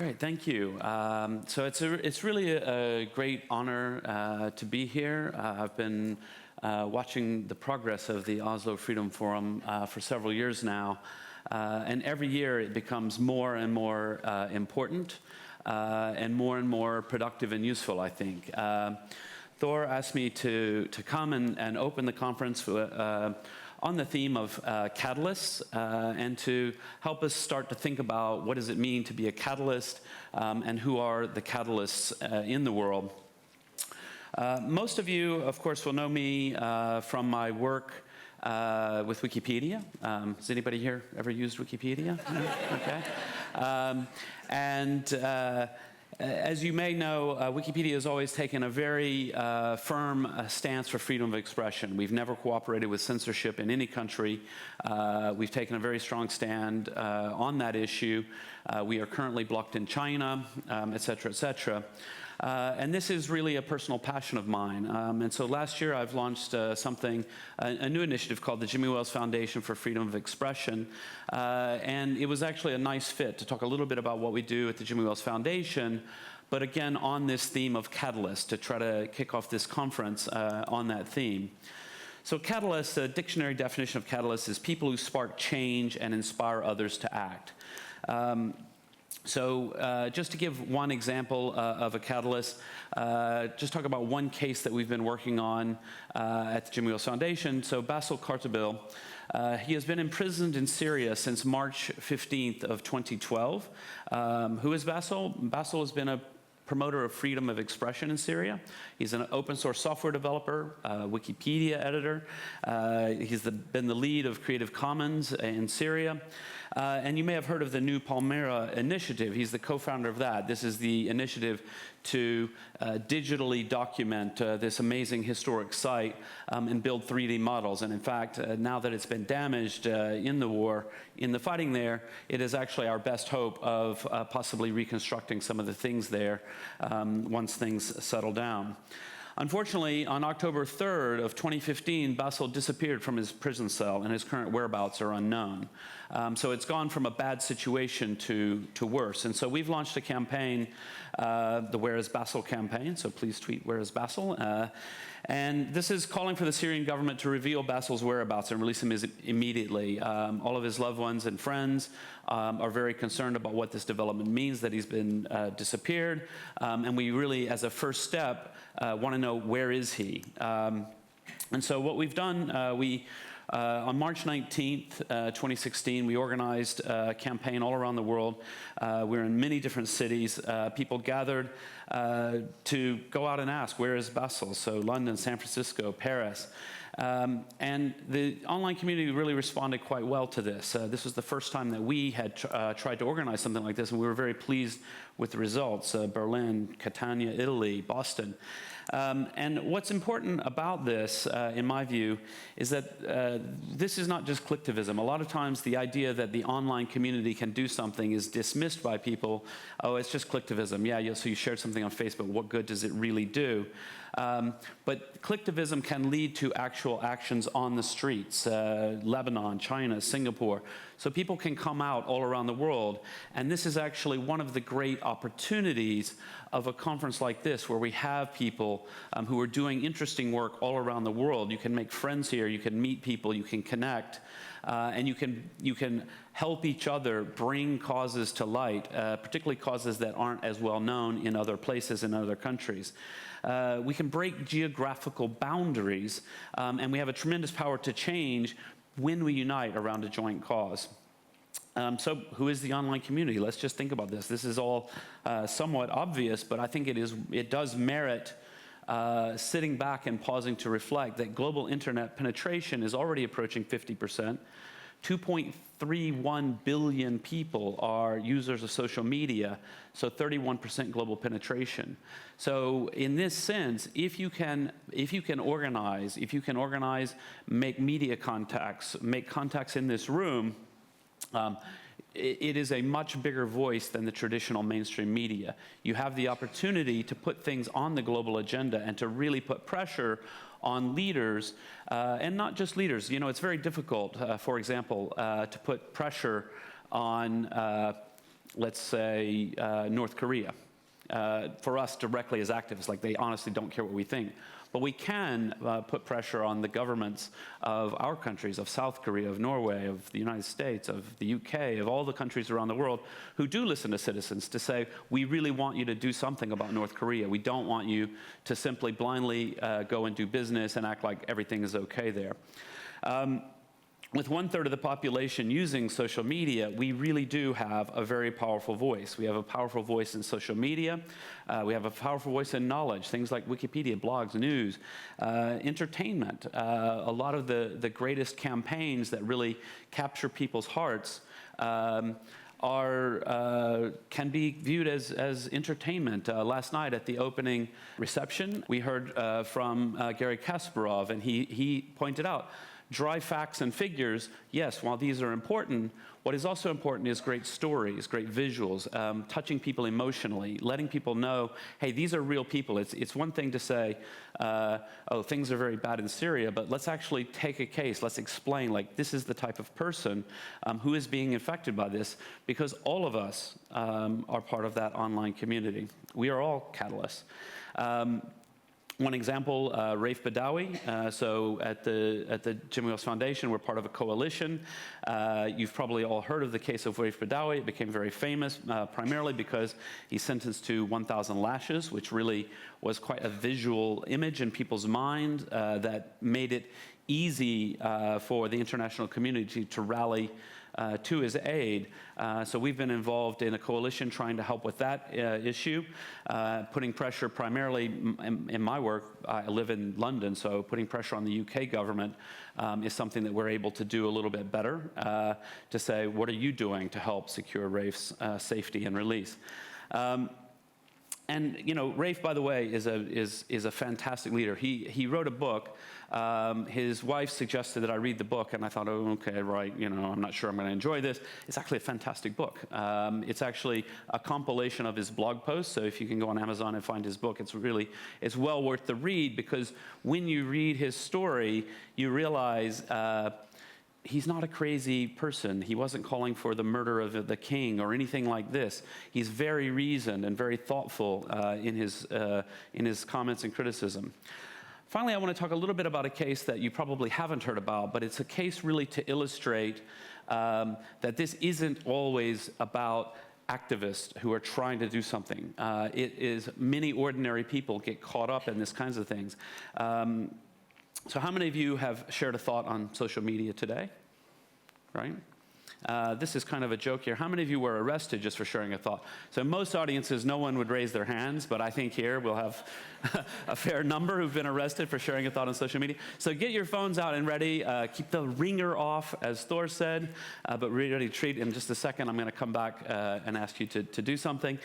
Great, thank you. So it's really a great honor to be here. I've been watching the progress of the Oslo Freedom Forum for several years now, and every year it becomes more and more important and more productive and useful, I think. Thor asked me to come and open the conference on the theme of catalysts and to help us start to think about what does it mean to be a catalyst and who are the catalysts in the world. Most of you, of course, will know me from my work with Wikipedia. Has anybody here ever used Wikipedia? No? Okay. As you may know, Wikipedia has always taken a very firm stance for freedom of expression. We've never cooperated with censorship in any country. We've taken a very strong stand on that issue. We are currently blocked in China, et cetera, et cetera. And this is really a personal passion of mine. And so last year I've launched a new initiative called the Jimmy Wales Foundation for Freedom of Expression. And it was actually a nice fit to talk a little bit about what we do at the Jimmy Wales Foundation, but again on this theme of catalyst, to try to kick off this conference on that theme. So catalyst, the dictionary definition of catalyst is people who spark change and inspire others to act. So just to give one example of a catalyst, just talk about one case that we've been working on at the Jimmy Wales Foundation. So Bassel Kartabil, he has been imprisoned in Syria since March 15th of 2012. Who is Bassel? Bassel has been a promoter of freedom of expression in Syria. He's an open source software developer, Wikipedia editor. He's been the lead of Creative Commons in Syria. And you may have heard of the New Palmyra initiative. He's the co-founder of that. This is the initiative to digitally document this amazing historic site and build 3D models. And in fact, now that it's been damaged in the war, in the fighting there, it is actually our best hope of possibly reconstructing some of the things there once things settle down. Unfortunately, on October 3rd of 2015, Bassel disappeared from his prison cell, and his current whereabouts are unknown. So it's gone from a bad situation to worse. And so we've launched a campaign, the Where is Bassel campaign, so please tweet Where is Bassel. And this is calling for the Syrian government to reveal Bassel's whereabouts and release him immediately. All of his loved ones and friends are very concerned about what this development means, that he's been disappeared. And we really, as a first step, want to know where is he. And so what we've done, on March 19th, 2016, we organized a campaign all around the world. We're in many different cities. People gathered to go out and ask, where is Bassel? So London, San Francisco, Paris. And the online community really responded quite well to this. This was the first time that we had tried to organize something like this, and we were very pleased with the results. Berlin, Catania, Italy, Boston. And what's important about this, in my view, is that this is not just clicktivism. A lot of times the idea that the online community can do something is dismissed by people. Oh, it's just clicktivism. Yeah, so you shared something on Facebook. What good does it really do? But clicktivism can lead to actual actions on the streets, Lebanon, China, Singapore. So people can come out all around the world. And this is actually one of the great opportunities of a conference like this, where we have people who are doing interesting work all around the world. You can make friends here, you can meet people, you can connect. And you can help each other bring causes to light, particularly causes that aren't as well known in other places, in other countries. We can break geographical boundaries, and we have a tremendous power to change when we unite around a joint cause. So who is the online community? Let's just think about this. This is all somewhat obvious, but I think it does merit sitting back and pausing to reflect that global internet penetration is already approaching 50%. 2.31 billion people are users of social media, so 31% global penetration. So in this sense, if you can organize, make media contacts, make contacts in this room, it is a much bigger voice than the traditional mainstream media. You have the opportunity to put things on the global agenda and to really put pressure on leaders, and not just leaders. You know, it's very difficult, for example, to put pressure on let's say, North Korea. For us directly as activists, like they honestly don't care what we think. But we can put pressure on the governments of our countries, of South Korea, of Norway, of the United States, of the UK, of all the countries around the world who do listen to citizens to say, we really want you to do something about North Korea. We don't want you to simply blindly go and do business and act like everything is okay there. With 1/3 of the population using social media, we really do have a very powerful voice. We have a powerful voice in social media. We have a powerful voice in knowledge, things like Wikipedia, blogs, news, entertainment. A lot of the greatest campaigns that really capture people's hearts can be viewed as entertainment. Last night at the opening reception, we heard from Garry Kasparov, and he pointed out, dry facts and figures, yes, while these are important, what is also important is great stories, great visuals, touching people emotionally, letting people know, hey, these are real people. It's one thing to say, oh, things are very bad in Syria, but let's actually take a case. Let's explain, like, this is the type of person who is being infected by this, because all of us are part of that online community. We are all catalysts. One example, Raif Badawi. So at the Jimmy Wales Foundation, we're part of a coalition. You've probably all heard of the case of Raif Badawi. It became very famous primarily because he's sentenced to 1,000 lashes, which really was quite a visual image in people's mind that made it easy for the international community to rally to his aid. So we've been involved in a coalition trying to help with that issue, putting pressure primarily in my work. I live in London, so putting pressure on the UK government is something that we're able to do a little bit better, to say, what are you doing to help secure Raif's safety and release? And you know, Raif, by the way, is a fantastic leader. He wrote a book. His wife suggested that I read the book, and I thought, oh, okay, right, you know, I'm not sure I'm going to enjoy this. It's actually a fantastic book. It's actually a compilation of his blog posts, so if you can go on Amazon and find his book, it's well worth the read, because when you read his story, you realize he's not a crazy person. He wasn't calling for the murder of the king or anything like this. He's very reasoned and very thoughtful in his comments and criticism. Finally, I want to talk a little bit about a case that you probably haven't heard about, but it's a case really to illustrate that this isn't always about activists who are trying to do something. It is many ordinary people get caught up in these kinds of things. So how many of you have shared a thought on social media today? Right? This is kind of a joke here. How many of you were arrested just for sharing a thought? So in most audiences, no one would raise their hands, but I think here we'll have a fair number who've been arrested for sharing a thought on social media. So get your phones out and ready. Keep the ringer off, as Thor said, but ready to treat. In just a second, I'm going to come back and ask you to do something.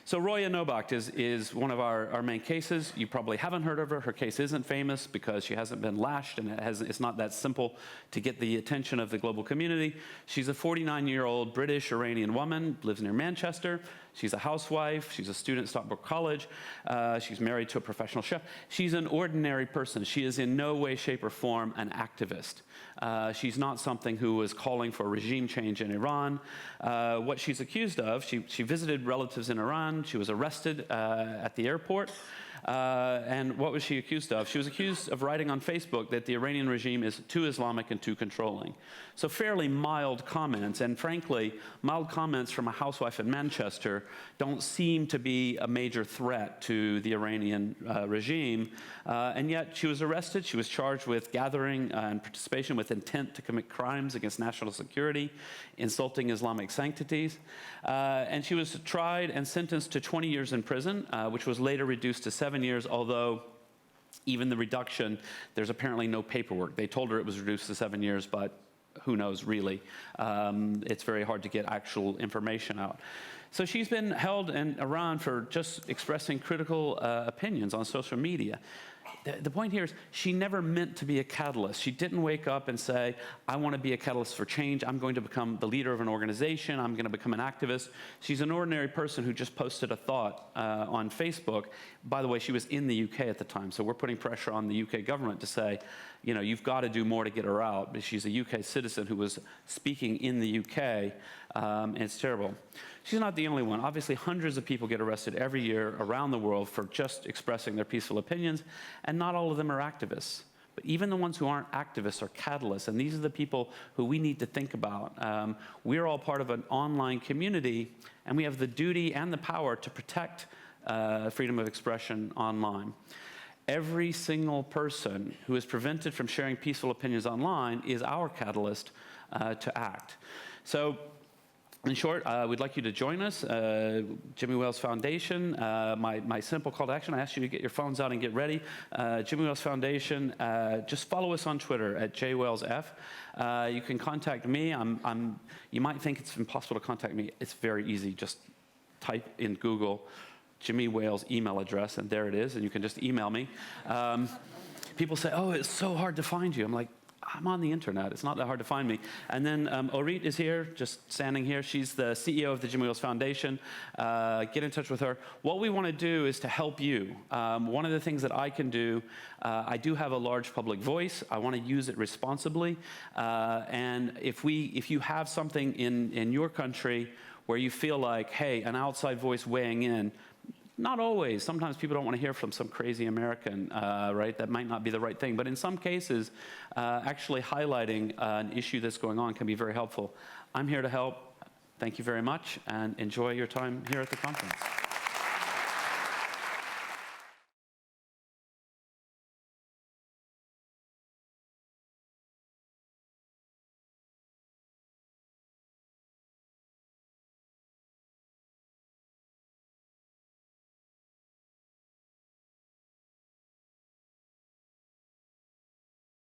So Roya Nobacht is one of our main cases. You probably haven't heard of her. Her case isn't famous because she hasn't been lashed, and it's not that simple to get the attention of the global community. She's a 49-year-old British Iranian woman, lives near Manchester. She's a housewife. She's a student at Stockbrook College. She's married to a professional chef. She's an ordinary person. She is in no way, shape, or form an activist. She's not something who is calling for regime change in Iran. What she's accused of, she visited relatives in Iran. She was arrested at the airport. And what was she accused of? She was accused of writing on Facebook that the Iranian regime is too Islamic and too controlling. So fairly mild comments, and frankly, mild comments from a housewife in Manchester don't seem to be a major threat to the Iranian regime. And yet she was arrested. She was charged with gathering and participation with intent to commit crimes against national security, insulting Islamic sanctities. And she was tried and sentenced to 20 years in prison, which was later reduced to 7 years, although even the reduction, there's apparently no paperwork. They told her it was reduced to 7 years, but who knows, really. It's very hard to get actual information out. So she's been held in Iran for just expressing critical opinions on social media. the point here is she never meant to be a catalyst. She didn't wake up and say, I want to be a catalyst for change. I'm going to become the leader of an organization. I'm going to become an activist. She's an ordinary person who just posted a thought on Facebook. By the way, she was in the UK at the time, so we're putting pressure on the UK government to say, you know, you've got to do more to get her out. But she's a UK citizen who was speaking in the UK, and it's terrible. She's not the only one. Obviously, hundreds of people get arrested every year around the world for just expressing their peaceful opinions, and not all of them are activists. But even the ones who aren't activists are catalysts, and these are the people who we need to think about. We're all part of an online community, and we have the duty and the power to protect freedom of expression online. Every single person who is prevented from sharing peaceful opinions online is our catalyst to act. So, in short, we'd like you to join us, Jimmy Wales Foundation. My simple call to action, I ask you to get your phones out and get ready. Jimmy Wales Foundation, just follow us on Twitter at JWalesF. You can contact me. You might think it's impossible to contact me. It's very easy. Just type in Google Jimmy Wales email address, and there it is, and you can just email me. People say, oh, it's so hard to find you. I'm like, I'm on the internet. It's not that hard to find me. And then Orit is here, just standing here. She's the CEO of the Jimmy Wales Foundation. Get in touch with her. What we want to do is to help you. One of the things that I can do, I do have a large public voice. I want to use it responsibly. And if you have something in your country where you feel like, hey, an outside voice weighing in, not always. Sometimes people don't want to hear from some crazy American, right? That might not be the right thing. But in some cases, actually highlighting an issue that's going on can be very helpful. I'm here to help. Thank you very much, and enjoy your time here at the conference.